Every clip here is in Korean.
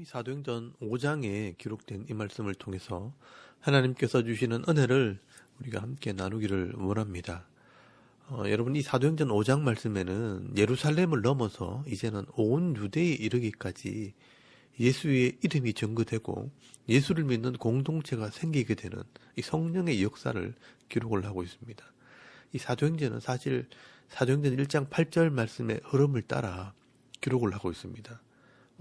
사도행전 5장에 기록된 이 말씀을 통해서 하나님께서 주시는 은혜를 우리가 함께 나누기를 원합니다. 여러분, 이 사도행전 5장 말씀에는 예루살렘을 넘어서 이제는 온 유대에 이르기까지 예수의 이름이 전거되고 예수를 믿는 공동체가 생기게 되는 이 성령의 역사를 기록을 하고 있습니다. 이 사도행전은 사실 사도행전 1장 8절 말씀의 흐름을 따라 기록을 하고 있습니다.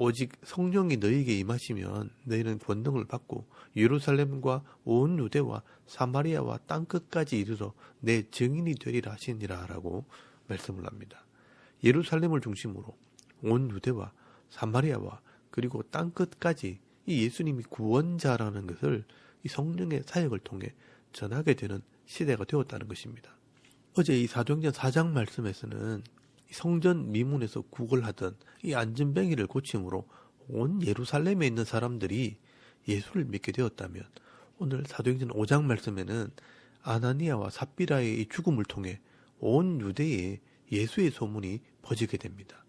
오직 성령이 너희에게 임하시면 너희는 권능을 받고 예루살렘과 온 유대와 사마리아와 땅끝까지 이르러 내 증인이 되리라 하시니라 라고 말씀을 합니다. 예루살렘을 중심으로 온 유대와 사마리아와 그리고 땅끝까지 이 예수님이 구원자라는 것을 이 성령의 사역을 통해 전하게 되는 시대가 되었다는 것입니다. 어제 이 사도행전 4장 말씀에서는 성전 미문에서 구걸하던 이 안전뱅이를 고침으로 온 예루살렘에 있는 사람들이 예수를 믿게 되었다면, 오늘 사도행전 5장 말씀에는 아나니아와 삽비라의 이 죽음을 통해 온 유대에 예수의 소문이 퍼지게 됩니다.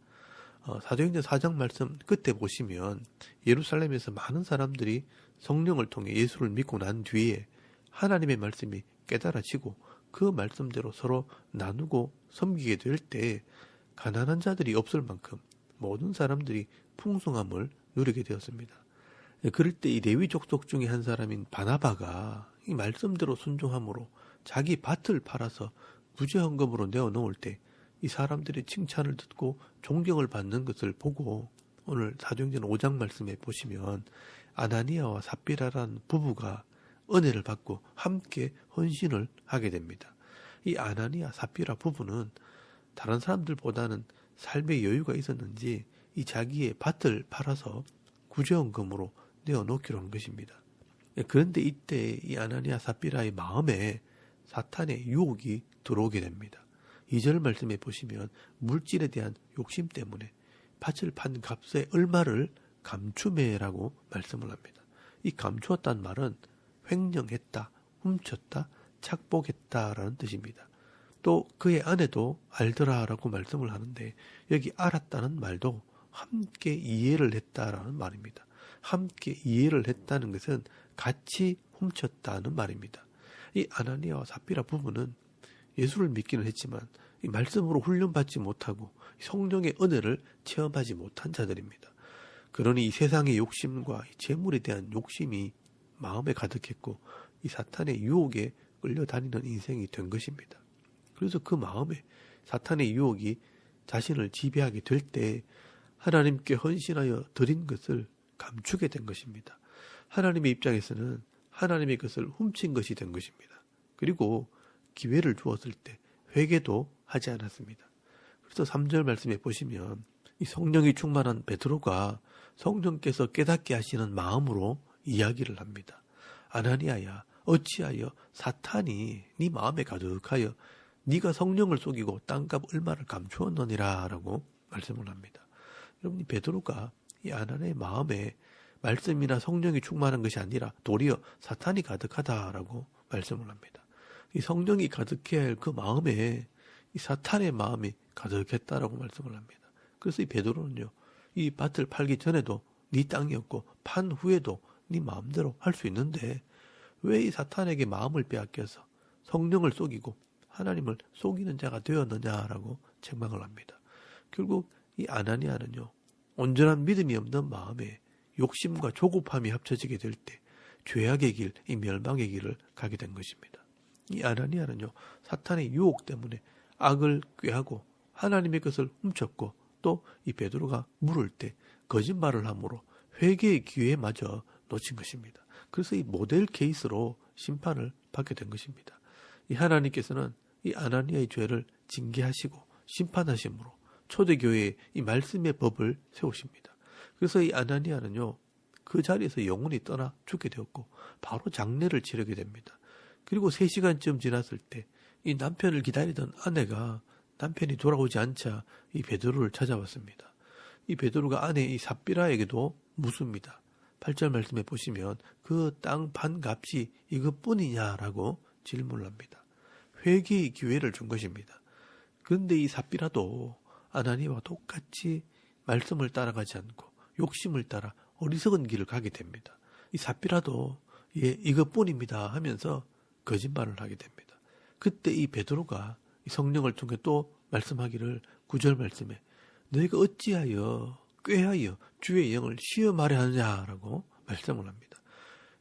사도행전 4장 말씀 끝에 보시면 예루살렘에서 많은 사람들이 성령을 통해 예수를 믿고 난 뒤에 하나님의 말씀이 깨달아지고 그 말씀대로 서로 나누고 섬기게 될 때 가난한 자들이 없을 만큼 모든 사람들이 풍성함을 누리게 되었습니다. 그럴 때 이 레위 족속 중에 한 사람인 바나바가 이 말씀대로 순종함으로 자기 밭을 팔아서 구제헌금으로 내어놓을 때 이 사람들의 칭찬을 듣고 존경을 받는 것을 보고 오늘 사도행전 5장 말씀에 보시면 아나니아와 삽비라라는 부부가 은혜를 받고 함께 헌신을 하게 됩니다. 이 아나니아 삽비라 부부는 다른 사람들보다는 삶의 여유가 있었는지 이 자기의 밭을 팔아서 구제헌금으로 내어놓기로 한 것입니다. 그런데 이때 이 아나니아 삽비라의 마음에 사탄의 유혹이 들어오게 됩니다. 2절 말씀에 보시면 물질에 대한 욕심 때문에 밭을 판 값의 얼마를 감추매라고 말씀을 합니다. 이 감추었다는 말은 횡령했다, 훔쳤다, 착복했다라는 뜻입니다. 또 그의 아내도 알더라라고 말씀을 하는데 여기 알았다는 말도 함께 이해를 했다라는 말입니다. 함께 이해를 했다는 것은 같이 훔쳤다는 말입니다. 이 아나니아와 삽비라 부부는 예수를 믿기는 했지만 이 말씀으로 훈련받지 못하고 성령의 은혜를 체험하지 못한 자들입니다. 그러니 이 세상의 욕심과 이 재물에 대한 욕심이 마음에 가득했고 이 사탄의 유혹에 끌려다니는 인생이 된 것입니다. 그래서 그 마음에 사탄의 유혹이 자신을 지배하게 될 때 하나님께 헌신하여 드린 것을 감추게 된 것입니다. 하나님의 입장에서는 하나님의 것을 훔친 것이 된 것입니다. 그리고 기회를 주었을 때 회개도 하지 않았습니다. 그래서 3절 말씀에 보시면 이 성령이 충만한 베드로가 성령께서 깨닫게 하시는 마음으로 이야기를 합니다. 아나니아야, 어찌하여 사탄이 네 마음에 가득하여 네가 성령을 속이고 땅값 얼마를 감추었느니라 라고 말씀을 합니다. 여러분, 베드로가 이 아나니아의 마음에 말씀이나 성령이 충만한 것이 아니라 도리어 사탄이 가득하다라고 말씀을 합니다. 이 성령이 가득해야 할 그 마음에 이 사탄의 마음이 가득했다라고 말씀을 합니다. 그래서 이 베드로는요, 이 밭을 팔기 전에도 네 땅이었고 판 후에도 네 마음대로 할 수 있는데 왜 이 사탄에게 마음을 빼앗겨서 성령을 속이고 하나님을 속이는 자가 되었느냐라고 책망을 합니다. 결국 이 아나니아는요, 온전한 믿음이 없는 마음에 욕심과 조급함이 합쳐지게 될 때 죄악의 길, 이 멸망의 길을 가게 된 것입니다. 이 아나니아는요, 사탄의 유혹 때문에 악을 꾀하고 하나님의 것을 훔쳤고 또 이 베드로가 물을 때 거짓말을 함으로 회개의 기회마저 놓친 것입니다. 그래서 이 모델 케이스로 심판을 받게 된 것입니다. 이 하나님께서는 이 아나니아의 죄를 징계하시고 심판하심으로 초대교회에 이 말씀의 법을 세우십니다. 그래서 이 아나니아는요, 그 자리에서 영혼이 떠나 죽게 되었고 바로 장례를 치르게 됩니다. 그리고 3시간쯤 지났을 때 이 남편을 기다리던 아내가 남편이 돌아오지 않자 이 베드로를 찾아왔습니다. 이 베드로가 아내 이 삽비라에게도 묻습니다. 8절 말씀에 보시면 그 땅 반 값이 이것뿐이냐라고 질문을 합니다. 회개의 기회를 준 것입니다. 그런데 이 삽비라도 아나니아와 똑같이 말씀을 따라가지 않고 욕심을 따라 어리석은 길을 가게 됩니다. 이 삽비라도 예, 이것뿐입니다 하면서 거짓말을 하게 됩니다. 그때 이 베드로가 이 성령을 통해 또 말씀하기를 9절 말씀에 너희가 어찌하여 꾀하여 주의 영을 시험하려 하느냐라고 말씀을 합니다.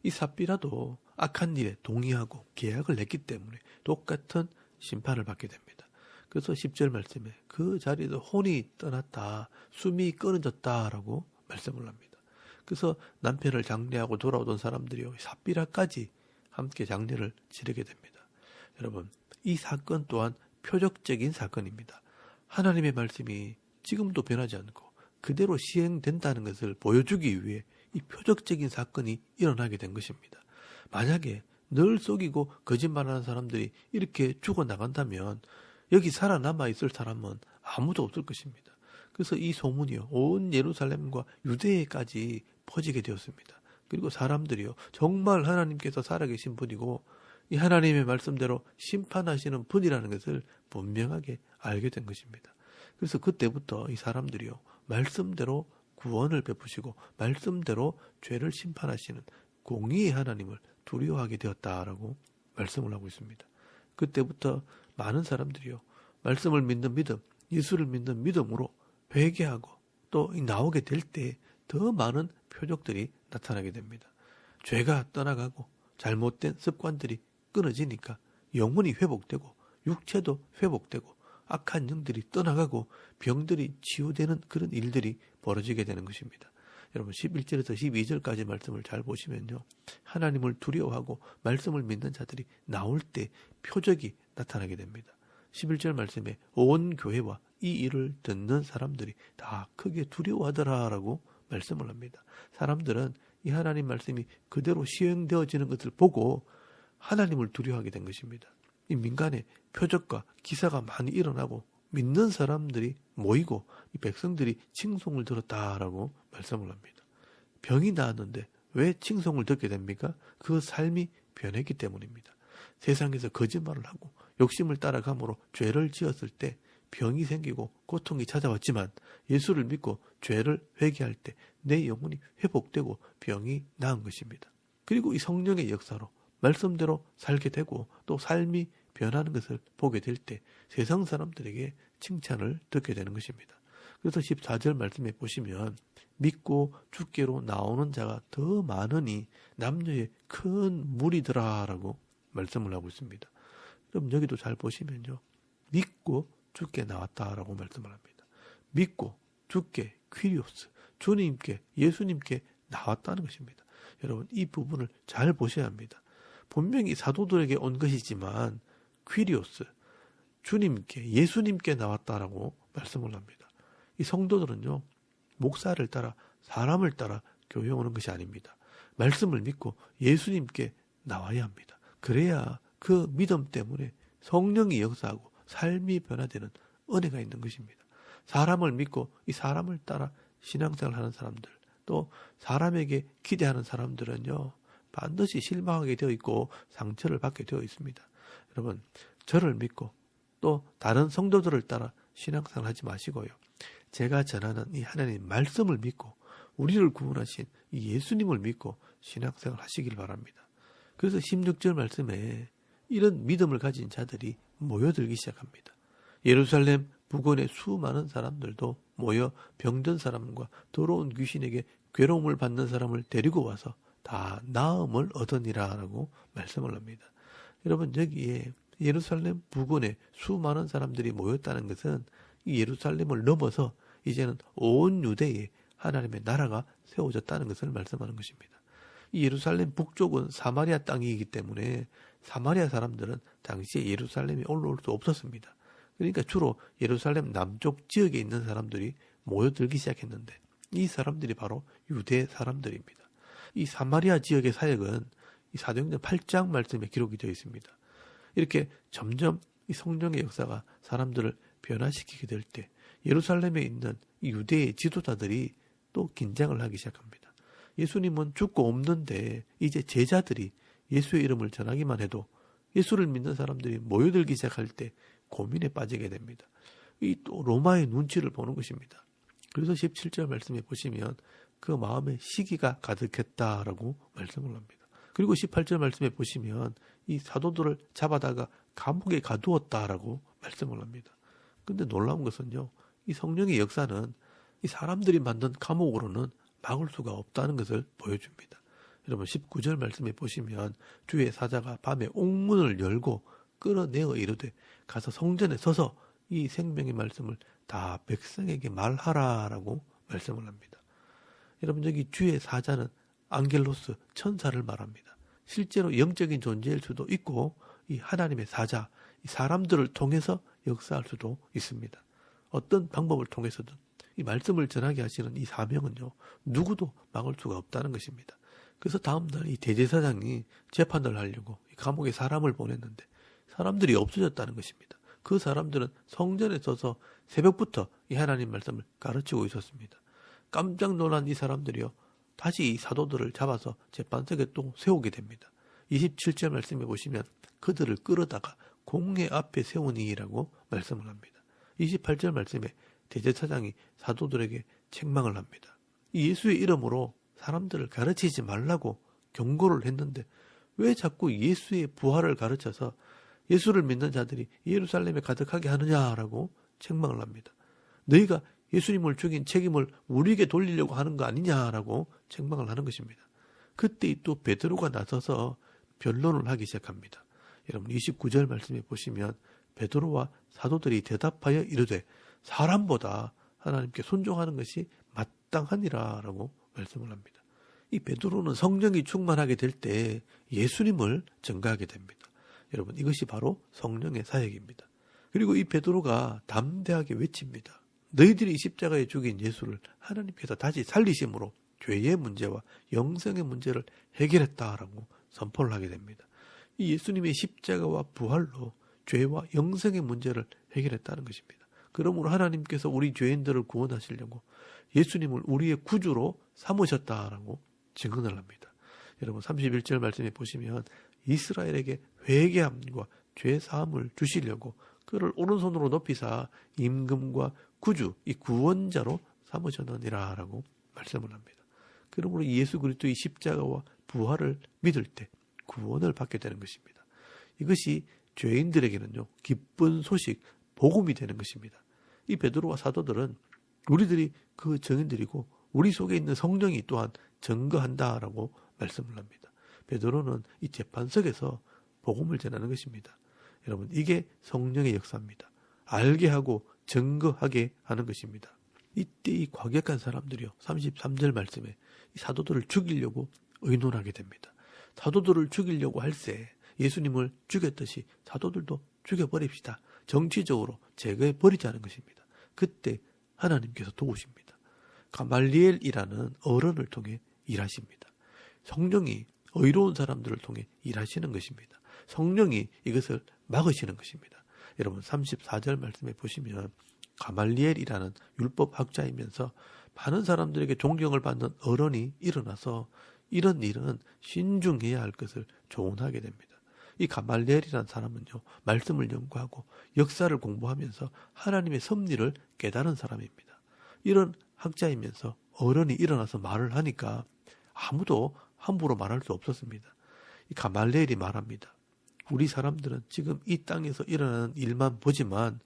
이 삽비라도 악한 일에 동의하고 계약을 했기 때문에 똑같은 심판을 받게 됩니다. 그래서 10절 말씀에 그 자리에서 혼이 떠났다, 숨이 끊어졌다라고 말씀을 합니다. 그래서 남편을 장례하고 돌아오던 사람들이요, 삽비라까지 함께 장례를 치르게 됩니다. 여러분, 이 사건 또한 표적적인 사건입니다. 하나님의 말씀이 지금도 변하지 않고 그대로 시행된다는 것을 보여주기 위해 이 표적적인 사건이 일어나게 된 것입니다. 만약에 늘 속이고 거짓말하는 사람들이 이렇게 죽어나간다면 여기 살아남아 있을 사람은 아무도 없을 것입니다. 그래서 이 소문이요, 온 예루살렘과 유대에까지 퍼지게 되었습니다. 그리고 사람들이요, 정말 하나님께서 살아계신 분이고 이 하나님의 말씀대로 심판하시는 분이라는 것을 분명하게 알게 된 것입니다. 그래서 그때부터 이 사람들이요, 말씀대로 구원을 베푸시고 말씀대로 죄를 심판하시는 공의의 하나님을 두려워하게 되었다라고 말씀을 하고 있습니다. 그때부터 많은 사람들이요, 말씀을 믿는 믿음, 예수를 믿는 믿음으로 회개하고 또 나오게 될 때 더 많은 표적들이 나타나게 됩니다. 죄가 떠나가고 잘못된 습관들이 끊어지니까 영혼이 회복되고 육체도 회복되고 악한 영들이 떠나가고 병들이 치유되는 그런 일들이 벌어지게 되는 것입니다. 여러분 11절에서 12절까지 말씀을 잘 보시면요, 하나님을 두려워하고 말씀을 믿는 자들이 나올 때 표적이 나타나게 됩니다. 11절 말씀에 온 교회와 이 일을 듣는 사람들이 다 크게 두려워하더라라고 말씀을 합니다. 사람들은 이 하나님 말씀이 그대로 시행되어지는 것을 보고 하나님을 두려워하게 된 것입니다. 이 민간에 표적과 기사가 많이 일어나고 믿는 사람들이 모이고 이 백성들이 칭송을 들었다라고 말씀을 합니다. 병이 나았는데 왜 칭송을 듣게 됩니까? 그 삶이 변했기 때문입니다. 세상에서 거짓말을 하고 욕심을 따라감으로 죄를 지었을 때 병이 생기고 고통이 찾아왔지만 예수를 믿고 죄를 회개할 때 내 영혼이 회복되고 병이 나은 것입니다. 그리고 이 성령의 역사로 말씀대로 살게 되고 또 삶이 변하는 것을 보게 될 때 세상 사람들에게 칭찬을 듣게 되는 것입니다. 그래서 14절 말씀에 보시면 믿고 주께로 나오는 자가 더 많으니 남녀의 큰 무리더라라고 말씀을 하고 있습니다. 그럼 여기도 잘 보시면요, 믿고 주께 나왔다라고 말씀을 합니다. 믿고 주께 퀴리오스, 주님께, 예수님께 나왔다는 것입니다. 여러분 이 부분을 잘 보셔야 합니다. 분명히 사도들에게 온 것이지만 퀴리오스, 주님께, 예수님께 나왔다라고 말씀을 합니다. 이 성도들은요, 목사를 따라 사람을 따라 교회에 오는 것이 아닙니다. 말씀을 믿고 예수님께 나와야 합니다. 그래야 그 믿음 때문에 성령이 역사하고 삶이 변화되는 은혜가 있는 것입니다. 사람을 믿고 이 사람을 따라 신앙생활 하는 사람들, 또 사람에게 기대하는 사람들은요, 반드시 실망하게 되어 있고 상처를 받게 되어 있습니다. 여러분, 저를 믿고 또 다른 성도들을 따라 신앙생활 하지 마시고요, 제가 전하는 이 하나님 말씀을 믿고 우리를 구원하신 이 예수님을 믿고 신앙생활 하시길 바랍니다. 그래서 16절 말씀에 이런 믿음을 가진 자들이 모여들기 시작합니다. 예루살렘 북원의 수많은 사람들도 모여 병든 사람과 더러운 귀신에게 괴로움을 받는 사람을 데리고 와서 다 나음을 얻으니라라고 말씀을 합니다. 여러분 여기에 예루살렘 북원에 수많은 사람들이 모였다는 것은 이 예루살렘을 넘어서 이제는 온 유대에 하나님의 나라가 세워졌다는 것을 말씀하는 것입니다. 이 예루살렘 북쪽은 사마리아 땅이기 때문에 사마리아 사람들은 당시에 예루살렘에 올라올 수 없었습니다. 그러니까 주로 예루살렘 남쪽 지역에 있는 사람들이 모여들기 시작했는데 이 사람들이 바로 유대 사람들입니다. 이 사마리아 지역의 사역은 이 사도행전 8장 말씀에 기록이 되어 있습니다. 이렇게 점점 이 성령의 역사가 사람들을 변화시키게 될 때 예루살렘에 있는 이 유대의 지도자들이 또 긴장을 하기 시작합니다. 예수님은 죽고 없는데 이제 제자들이 예수의 이름을 전하기만 해도 예수를 믿는 사람들이 모여들기 시작할 때 고민에 빠지게 됩니다. 이 또 로마의 눈치를 보는 것입니다. 그래서 17절 말씀에 보시면 그 마음에 시기가 가득했다라고 말씀을 합니다. 그리고 18절 말씀에 보시면 이 사도들을 잡아다가 감옥에 가두었다라고 말씀을 합니다. 근데 놀라운 것은요, 이 성령의 역사는 이 사람들이 만든 감옥으로는 막을 수가 없다는 것을 보여줍니다. 여러분 19절 말씀에 보시면 주의 사자가 밤에 옥문을 열고 끌어내어 이르되 가서 성전에 서서 이 생명의 말씀을 다 백성에게 말하라라고 말씀을 합니다. 여러분 여기 주의 사자는 앙겔로스 천사를 말합니다. 실제로 영적인 존재일 수도 있고 이 하나님의 사자, 이 사람들을 통해서 역사할 수도 있습니다. 어떤 방법을 통해서든 이 말씀을 전하게 하시는 이 사명은요, 누구도 막을 수가 없다는 것입니다. 그래서 다음날 이 대제사장이 재판을 하려고 감옥에 사람을 보냈는데 사람들이 없어졌다는 것입니다. 그 사람들은 성전에 서서 새벽부터 이 하나님 말씀을 가르치고 있었습니다. 깜짝 놀란 이 사람들이요, 다시 이 사도들을 잡아서 재판석에 또 세우게 됩니다. 27절 말씀해 보시면 그들을 끌어다가 공회 앞에 세우니라고 말씀을 합니다. 28절 말씀에 대제사장이 사도들에게 책망을 합니다. 이 예수의 이름으로 사람들을 가르치지 말라고 경고를 했는데 왜 자꾸 예수의 부활을 가르쳐서 예수를 믿는 자들이 예루살렘에 가득하게 하느냐라고 책망을 합니다. 너희가 예수님을 죽인 책임을 우리에게 돌리려고 하는 거 아니냐라고 책망을 하는 것입니다. 그때 또 베드로가 나서서 변론을 하기 시작합니다. 여러분 29절 말씀에 보시면 베드로와 사도들이 대답하여 이르되 사람보다 하나님께 순종하는 것이 마땅하니라라고 말씀을 합니다. 이 베드로는 성령이 충만하게 될 때 예수님을 증거하게 됩니다. 여러분 이것이 바로 성령의 사역입니다. 그리고 이 베드로가 담대하게 외칩니다. 너희들이 십자가에 죽인 예수를 하나님께서 다시 살리심으로 죄의 문제와 영생의 문제를 해결했다라고 선포를 하게 됩니다. 이 예수님의 십자가와 부활로 죄와 영생의 문제를 해결했다는 것입니다. 그러므로 하나님께서 우리 죄인들을 구원하시려고 예수님을 우리의 구주로 삼으셨다라고 증언을 합니다. 여러분 31절 말씀에 보시면 이스라엘에게 회개함과 죄 사함을 주시려고 그를 오른손으로 높이사 임금과 구주, 이 구원자로 삼으셨느니라 라고 말씀을 합니다. 그러므로 예수 그리스도의 십자가와 부활을 믿을 때 구원을 받게 되는 것입니다. 이것이 죄인들에게는요, 기쁜 소식, 복음이 되는 것입니다. 이 베드로와 사도들은 우리들이 그 증인들이고 우리 속에 있는 성령이 또한 증거한다라고 말씀을 합니다. 베드로는 이 재판석에서 복음을 전하는 것입니다. 여러분 이게 성령의 역사입니다. 알게 하고 증거하게 하는 것입니다. 이때 이 과격한 사람들이요, 33절 말씀에 이 사도들을 죽이려고 의논하게 됩니다. 사도들을 죽이려고 할세 예수님을 죽였듯이 사도들도 죽여버립시다. 정치적으로 제거해버리자는 것입니다. 그때 하나님께서 도우십니다. 가말리엘이라는 어른을 통해 일하십니다. 성령이 의로운 사람들을 통해 일하시는 것입니다. 성령이 이것을 막으시는 것입니다. 여러분 34절 말씀에 보시면 가말리엘이라는 율법학자이면서 많은 사람들에게 존경을 받는 어른이 일어나서 이런 일은 신중해야 할 것을 조언하게 됩니다. 이 가말리엘이라는 사람은요, 말씀을 연구하고 역사를 공부하면서 하나님의 섭리를 깨달은 사람입니다. 이런 학자이면서 어른이 일어나서 말을 하니까 아무도 함부로 말할 수 없었습니다. 이 가말리엘이 말합니다. 우리 사람들은 지금 이 땅에서 일어나는 일만 보지만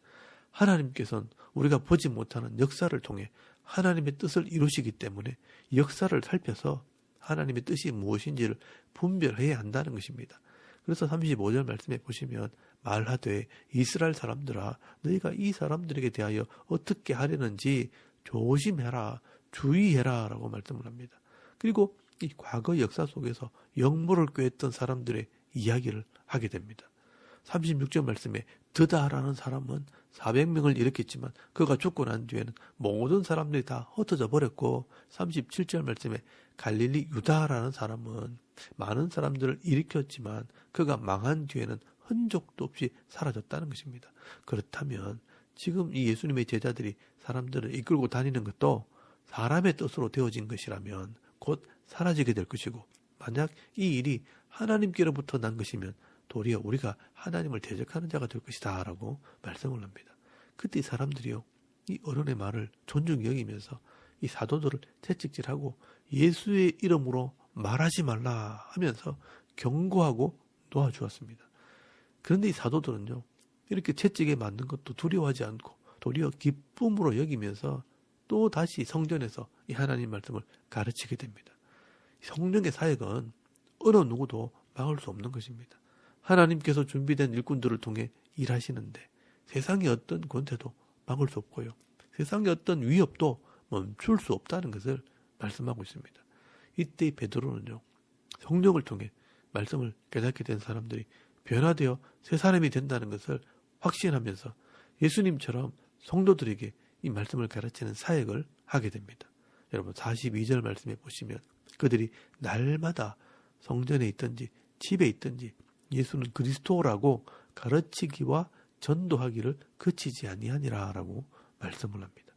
하나님께서는 우리가 보지 못하는 역사를 통해 하나님의 뜻을 이루시기 때문에 역사를 살펴서 하나님의 뜻이 무엇인지를 분별해야 한다는 것입니다. 그래서 35절 말씀에 보시면 말하되 이스라엘 사람들아 너희가 이 사람들에게 대하여 어떻게 하려는지 조심해라 주의해라 라고 말씀을 합니다. 그리고 이 과거 역사 속에서 영모를 꾀했던 사람들의 이야기를 하게 됩니다. 36절 말씀에 드다라는 사람은 400명을 일으켰지만 그가 죽고 난 뒤에는 모든 사람들이 다 흩어져 버렸고 37절 말씀에 갈릴리 유다라는 사람은 많은 사람들을 일으켰지만 그가 망한 뒤에는 흔적도 없이 사라졌다는 것입니다. 그렇다면 지금 이 예수님의 제자들이 사람들을 이끌고 다니는 것도 사람의 뜻으로 되어진 것이라면 곧 사라지게 될 것이고 만약 이 일이 하나님께로부터 난 것이면 도리어 우리가 하나님을 대적하는 자가 될 것이다 라고 말씀을 합니다. 그때 이 사람들이요 이 어른의 말을 존중히 여기면서 이 사도들을 채찍질하고 예수의 이름으로 말하지 말라 하면서 경고하고 놓아주었습니다. 그런데 이 사도들은요, 이렇게 채찍에 맞는 것도 두려워하지 않고 도리어 기쁨으로 여기면서 또 다시 성전에서 이 하나님 말씀을 가르치게 됩니다. 성령의 사역은 어느 누구도 막을 수 없는 것입니다. 하나님께서 준비된 일꾼들을 통해 일하시는데 세상의 어떤 권세도 막을 수 없고요. 세상의 어떤 위협도 멈출 수 없다는 것을 말씀하고 있습니다. 이때 베드로는요, 성령을 통해 말씀을 깨닫게 된 사람들이 변화되어 새 사람이 된다는 것을 확신하면서 예수님처럼 성도들에게 이 말씀을 가르치는 사역을 하게 됩니다. 여러분 42절 말씀에 보시면 그들이 날마다 성전에 있든지 집에 있든지 예수는 그리스도라고 가르치기와 전도하기를 그치지 아니하니라 라고 말씀을 합니다.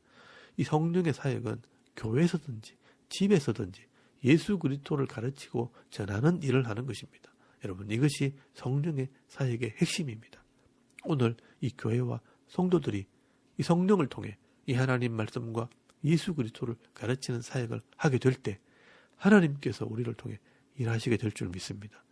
이 성령의 사역은 교회에서든지 집에서든지 예수 그리스도를 가르치고 전하는 일을 하는 것입니다. 여러분 이것이 성령의 사역의 핵심입니다. 오늘 이 교회와 성도들이 이 성령을 통해 이 하나님 말씀과 예수 그리스도를 가르치는 사역을 하게 될 때 하나님께서 우리를 통해 일하시게 될 줄 믿습니다.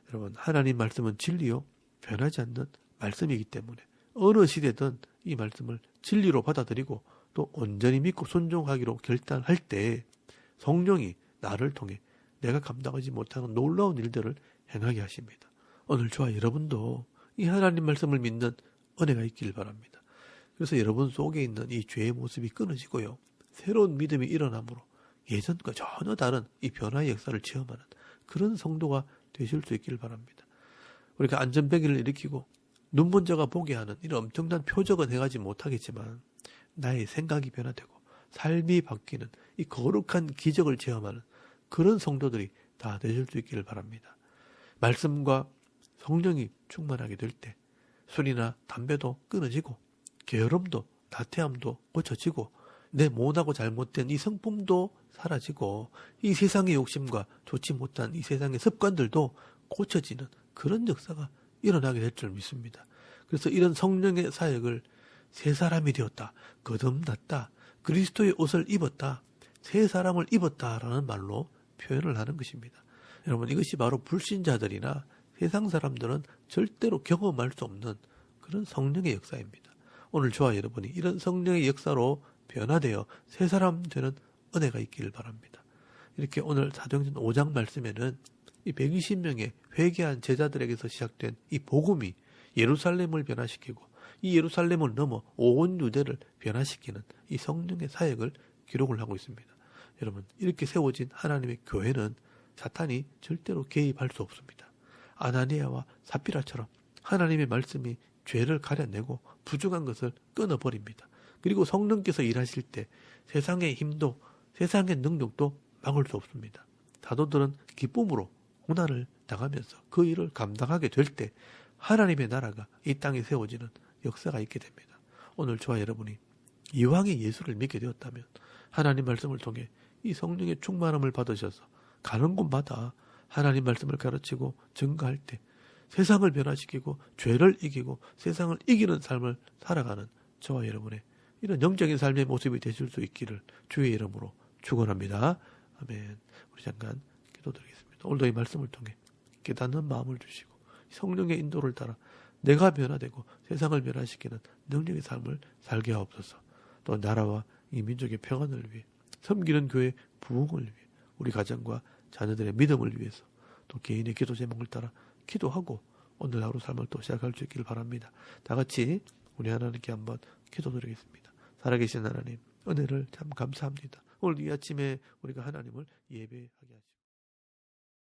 여러분 하나님 말씀은 진리요 변하지 않는 말씀이기 때문에 어느 시대든 이 말씀을 진리로 받아들이고 또 온전히 믿고 순종하기로 결단할 때 성령이 나를 통해 내가 감당하지 못하는 놀라운 일들을 행하게 하십니다. 오늘 저와 여러분도 이 하나님 말씀을 믿는 은혜가 있길 바랍니다. 그래서 여러분 속에 있는 이 죄의 모습이 끊어지고요. 새로운 믿음이 일어나므로 예전과 전혀 다른 이 변화의 역사를 체험하는 그런 성도가 되실 수 있길 바랍니다. 우리가 안전벨기를 일으키고 눈먼 자가 보게 하는 이런 엄청난 표적은 행하지 못하겠지만 나의 생각이 변화되고 삶이 바뀌는 이 거룩한 기적을 체험하는 그런 성도들이 다 되실 수 있기를 바랍니다. 말씀과 성령이 충만하게 될 때 술이나 담배도 끊어지고 게으름도 나태함도 고쳐지고 내 못하고 잘못된 이 성품도 사라지고 이 세상의 욕심과 좋지 못한 이 세상의 습관들도 고쳐지는 그런 역사가 일어나게 될 줄 믿습니다. 그래서 이런 성령의 사역을 새 사람이 되었다, 거듭났다, 그리스도의 옷을 입었다, 새 사람을 입었다라는 말로 표현을 하는 것입니다. 여러분 이것이 바로 불신자들이나 세상 사람들은 절대로 경험할 수 없는 그런 성령의 역사입니다. 오늘 저와 여러분이 이런 성령의 역사로 변화되어 새 사람 되는 은혜가 있기를 바랍니다. 이렇게 오늘 사도행전 5장 말씀에는 이 120명의 회개한 제자들에게서 시작된 이 복음이 예루살렘을 변화시키고 이 예루살렘을 넘어 온 유대를 변화시키는 이 성령의 사역을 기록을 하고 있습니다. 여러분 이렇게 세워진 하나님의 교회는 사탄이 절대로 개입할 수 없습니다. 아나니아와 삽비라처럼 하나님의 말씀이 죄를 가려내고 부족한 것을 끊어버립니다. 그리고 성령께서 일하실 때 세상의 힘도 세상의 능력도 막을 수 없습니다. 사도들은 기쁨으로 고난을 당하면서 그 일을 감당하게 될 때 하나님의 나라가 이 땅에 세워지는 역사가 있게 됩니다. 오늘 저와 여러분이 이왕에 예수를 믿게 되었다면 하나님 말씀을 통해 이 성령의 충만함을 받으셔서 가는 곳마다 하나님 말씀을 가르치고 증거할 때 세상을 변화시키고 죄를 이기고 세상을 이기는 삶을 살아가는 저와 여러분의 이런 영적인 삶의 모습이 되실 수 있기를 주의 이름으로 축원합니다. 아멘. 우리 잠깐 기도드리겠습니다. 오늘도 이 말씀을 통해 깨닫는 마음을 주시고 성령의 인도를 따라 내가 변화되고 세상을 변화시키는 능력의 삶을 살게 하옵소서. 또 나라와 이 민족의 평안을 위해 섬기는 교회 부흥을 위해 우리 가정과 자녀들의 믿음을 위해서 또 개인의 기도 제목을 따라 기도하고 오늘 하루 삶을 또 시작할 수 있기를 바랍니다. 다 같이 우리 하나님께 한번 기도드리겠습니다. 살아계신 하나님 은혜를 참 감사합니다. 오늘 이 아침에 우리가 하나님을 예배하게 하시고